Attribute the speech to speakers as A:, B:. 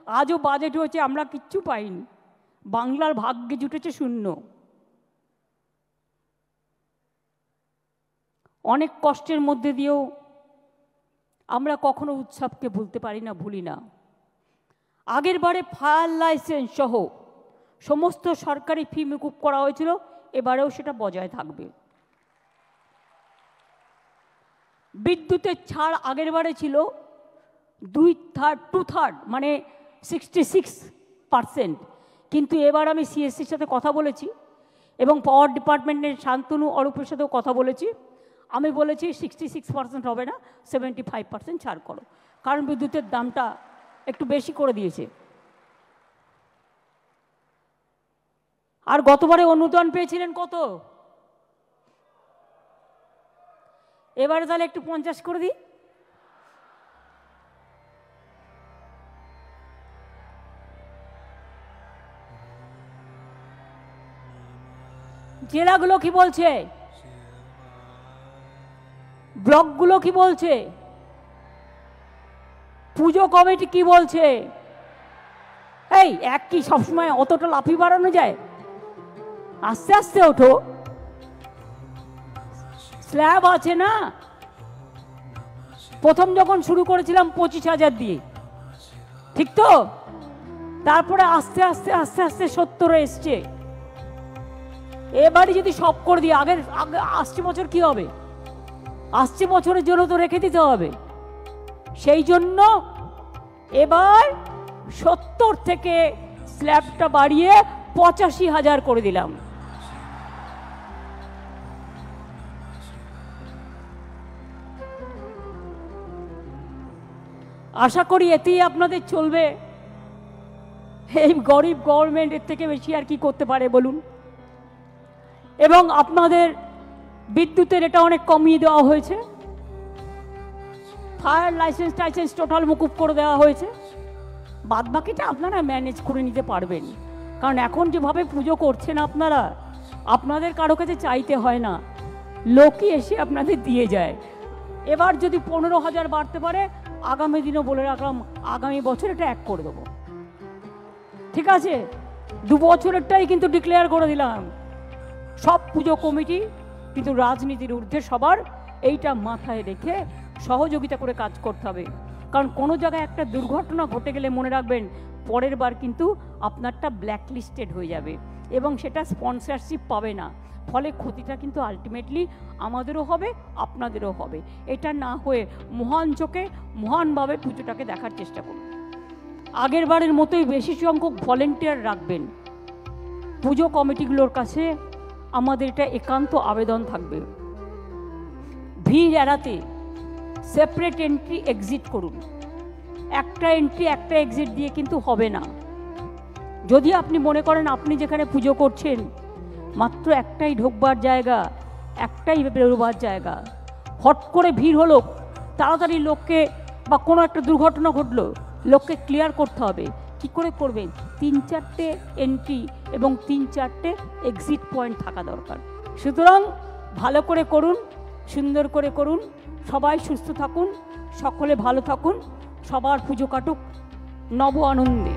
A: আজও বাজেট হয়েছে, আমরা কিচ্ছু পাইনি। বাংলার ভাগ্যে জুটেছে শূন্য। অনেক কষ্টের মধ্যে দিয়েও আমরা কখনো উৎসবকে ভুলতে পারি না, ভুলি না। আগের বারে ফায়ার লাইসেন্স সহ সমস্ত সরকারি ফি মকুব করা হয়েছিল, এবারেও সেটা বজায় থাকবে। বিদ্যুতের ছাড় আগের বারে ছিল 2/3 মানে 66%, কিন্তু এবার আমি সিএসসির সাথে কথা বলেছি এবং পাওয়ার ডিপার্টমেন্টের শান্তনু অরূপের সাথেও কথা বলেছি। আমি বলেছি 66% হবে না, 75% ছাড় করো, কারণ বিদ্যুতের দামটা একটু বেশি করে দিয়েছে। আর গতবারে অনুদান পেয়েছিলেন কত? এবারে তাহলে একটু 50 করে দিই। জেলাগুলো কি বলছে? ব্লকগুলো কি বলছে? পুজো কমিটি কি বলছে? এই এক কি সবসময় অতটা লাফি বাড়ানো যায়? আস্তে আস্তে ওঠো, স্ল্যাব আছে না। প্রথম যখন শুরু করেছিলাম 25,000 দিয়ে, ঠিক তো? তারপরে আস্তে আস্তে আস্তে আস্তে 70 এসছে। এবারে যদি সব করে দিই, আগের আসছে বছর কি হবে? আসছে বছরের জন্য তো রেখে দিতে হবে। সেই জন্য এবার 70 থেকে স্ল্যাবটা বাড়িয়ে 85,000 করে দিলাম। আশা করি এতেই আপনাদের চলবে। এই গরিব গভর্নমেন্ট এর থেকে বেশি আর কি করতে পারে বলুন? এবং আপনাদের বিদ্যুতের এটা অনেক কমিয়ে দেওয়া হয়েছে, ফায়ার লাইসেন্স টাইসেন্স টোটাল মুকুব করে দেওয়া হয়েছে। বাদ বাকিটা আপনারা ম্যানেজ করে নিতে পারবেন, কারণ এখন যেভাবে পুজো করছেন আপনারা, আপনাদের কারো কাছে চাইতে হয় না, লোকই এসে আপনাদের দিয়ে যায়। এবার যদি 15,000 বাড়তে পারে, আগামী দিনও বলে রাখলাম, আগামী বছর এটা 1 করে দেবো, ঠিক আছে? 2 বছরেরটাই কিন্তু ডিক্লেয়ার করে দিলাম। সব পুজো কমিটি কিন্তু রাজনীতির ঊর্ধ্বে, সবার এইটা মাথায় রেখে সহযোগিতা করে কাজ করতে হবে। কারণ কোনো জায়গায় একটা দুর্ঘটনা ঘটে গেলে মনে রাখবেন, পরের বার কিন্তু আপনারটা ব্ল্যাকলিস্টেড হয়ে যাবে এবং সেটা স্পন্সরশিপ পাবে না। ফলে ক্ষতিটা কিন্তু আলটিমেটলি আমাদেরও হবে, আপনাদেরও হবে। এটা না হয়ে মহান চোখে মহানভাবে পুজোটাকে দেখার চেষ্টা করুন। আগের বারের মতোই বেশি সংখ্যক ভলেন্টিয়ার রাখবেন। পুজো কমিটিগুলোর কাছে আমাদের এটা একান্ত আবেদন থাকবে, ভিড় এড়াতে সেপারেট এন্ট্রি এক্সিট করুন। একটা এন্ট্রি একটা এক্সিট দিয়ে কিন্তু হবে না। যদি আপনি মনে করেন আপনি যেখানে পুজো করছেন মাত্র একটাই ঢোকবার জায়গা, একটাই বেরোবার জায়গা, হট করে ভিড় হলো, তাড়াতাড়ি লোককে বা কোনো একটা দুর্ঘটনা ঘটলো, লোককে ক্লিয়ার করতে হবে। কি করে করবেন? 3-4টে এন্ট্রি এবং 3-4টে এক্সিট পয়েন্ট থাকা দরকার। সুতরাং ভালো করে করুন, সুন্দর করে করুন। সবাই সুস্থ থাকুন, সকলে ভালো থাকুন, সবার পুজো কাটুক নব আনন্দে।